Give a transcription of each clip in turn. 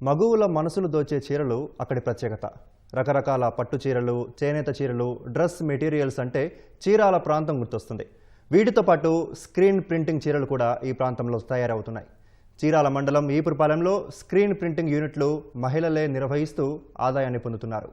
మగువుల మనసులు దోచే చీరలు అక్కడి ప్రత్యేకత. రకరకాల పట్టు చీరలు, చేనేత చీరలు, డ్రెస్ మెటీరియల్స్ అంటే చీరాల ప్రాంతం గుర్తొస్తుంది. వీటితో పాటు స్క్రీన్ ప్రింటింగ్ చీరలు కూడా ఈ ప్రాంతంలో తయారవుతున్నాయి. చీరాల మండలం ఈపురపాలెంలో స్క్రీన్ ప్రింటింగ్ యూనిట్లు మహిళలే నిర్వహిస్తూ ఆదాయాన్ని పొందుతున్నారు.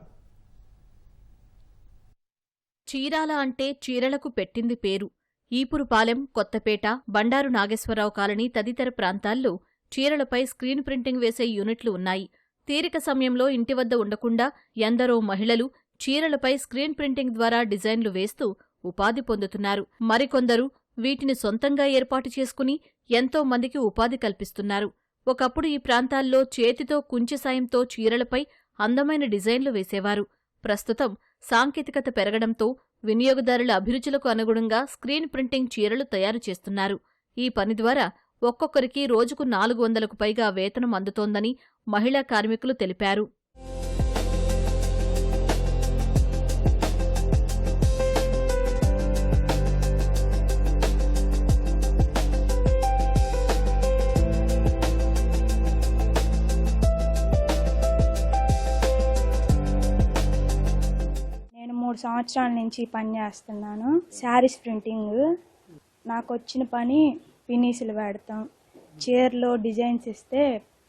చీరాల అంటే చీరలకు పెట్టింది పేరు. ఈపురపాలెం, కొత్తపేట, బండారు నాగేశ్వరరావు కాలనీ తదితర ప్రాంతాల్లో చీరలపై స్క్రీన్ ప్రింటింగ్ వేసే యూనిట్లు ఉన్నాయి. తీరిక సమయంలో ఇంటి వద్ద ఉండకుండా ఎందరో మహిళలు చీరలపై స్క్రీన్ ప్రింటింగ్ ద్వారా డిజైన్లు వేస్తూ ఉపాధి పొందుతున్నారు. మరికొందరు వీటిని సొంతంగా ఏర్పాటు చేసుకుని ఎంతో మందికి ఉపాధి కల్పిస్తున్నారు. ఒకప్పుడు ఈ ప్రాంతాల్లో చేతితో కుంచె సాయంతో చీరలపై అందమైన డిజైన్లు వేసేవారు. ప్రస్తుతం సాంకేతికత పెరగడంతో వినియోగదారుల అభిరుచులకు అనుగుణంగా స్క్రీన్ ప్రింటింగ్ చీరలు తయారు చేస్తున్నారు. ఈ పని ద్వారా ఒక్కొక్కరికి రోజుకు 400కు పైగా వేతనం అందుతోందని మహిళా కార్మికులు తెలిపారు. నేను 3 సంవత్సరాల నుంచి పని చేస్తున్నాను. శారీస్ ప్రింటింగ్ నాకు వచ్చిన పని. పినీసులు పెడతాం, చీరలో డిజైన్స్ ఇస్తే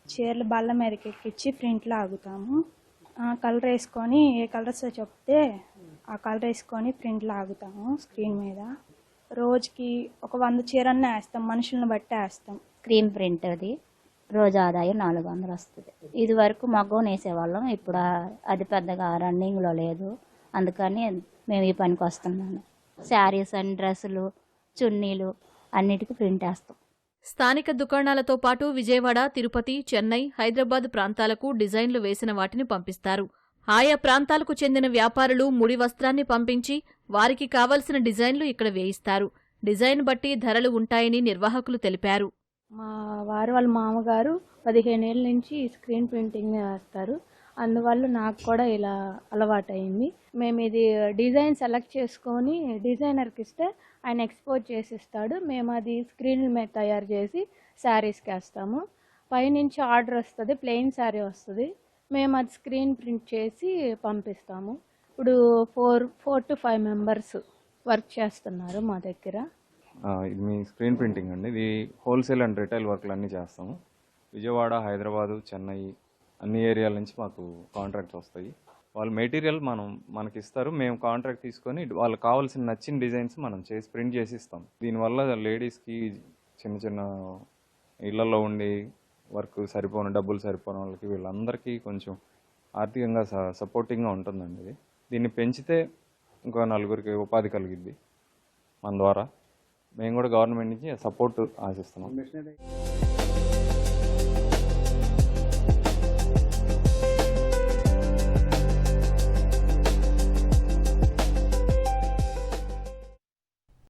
చీరలు బల్ల మీదకి ఎక్కించి ప్రింట్లు ఆగుతాము. కలర్ వేసుకొని ఏ కలర్స్ చెప్తే ఆ కలర్ వేసుకొని ప్రింట్లు ఆగుతాము స్క్రీన్ మీద. రోజుకి ఒక 100 చీరన్నా వేస్తాం, మనుషులను బట్టి వేస్తాం. స్క్రీన్ ప్రింట్ అది రోజు ఆదాయం 400 వస్తుంది. ఇది వరకు మగ్గం వేసేవాళ్ళం, ఇప్పుడు అది పెద్దగా రన్నింగ్లో లేదు. అందుకని మేము ఈ పనికి వస్తున్నాను. శారీస్ అండ్ డ్రెస్సులు, చున్నీలు అన్నిటికీ ప్రింట్ వేస్తాం. స్థానిక దుకాణాలతో పాటు విజయవాడ, తిరుపతి, చెన్నై, హైదరాబాద్ ప్రాంతాలకు డిజైన్లు వేసిన వాటిని పంపిస్తారు. ఆయా ప్రాంతాలకు చెందిన వ్యాపారులు ముడి వస్త్రాన్ని పంపించి వారికి కావలసిన డిజైన్లు ఇక్కడ వేయిస్తారు. డిజైన్ బట్టి ధరలు ఉంటాయని నిర్వాహకులు తెలిపారు. మా వారు వాళ్ళ మామగారు 15 ఏళ్ళ నుంచి స్క్రీన్ ప్రింటింగ్ వేస్తారు. అందువల్ల నాకు కూడా ఇలా అలవాటైంది. మేము ఇది డిజైన్ సెలెక్ట్ చేసుకొని డిజైనర్కి ఇస్తే ఆయన ఎక్స్పోర్ట్ చేసి ఇస్తాడు. మేము అది స్క్రీన్ మీద తయారు చేసి శారీస్కి వేస్తాము. పైనుంచి ఆర్డర్ వస్తుంది, ప్లెయిన్ శారీ వస్తుంది. మేము అది స్క్రీన్ ప్రింట్ చేసి పంపిస్తాము. ఇప్పుడు 4 to 5 మెంబర్స్ వర్క్ చేస్తున్నారు మా దగ్గర. ఇది మీ స్క్రీన్ ప్రింటింగ్ అండి. ఇది హోల్సేల్ అండ్ రిటైల్ వర్క్లు అన్నీ చేస్తాము. విజయవాడ, హైదరాబాదు, చెన్నై అన్ని ఏరియాల నుంచి మాకు కాంట్రాక్ట్స్ వస్తాయి. వాళ్ళు మెటీరియల్ మనకి ఇస్తారు. మేము కాంట్రాక్ట్ తీసుకొని వాళ్ళకి కావాల్సిన నచ్చిన డిజైన్స్ మనం చేసి ప్రింట్ చేసి ఇస్తాం. దీనివల్ల లేడీస్కి చిన్న చిన్న ఇళ్లలో ఉండి వర్క్ డబ్బులు సరిపోని వాళ్ళకి వీళ్ళందరికీ కొంచెం ఆర్థికంగా సపోర్టింగ్గా ఉంటుందండి. ఇది దీన్ని పెంచితే ఇంకో 4గురికి ఉపాధి కలిగిద్ది. మన ద్వారా మేము కూడా గవర్నమెంట్ నుంచి సపోర్ట్ ఆశిస్తున్నాం.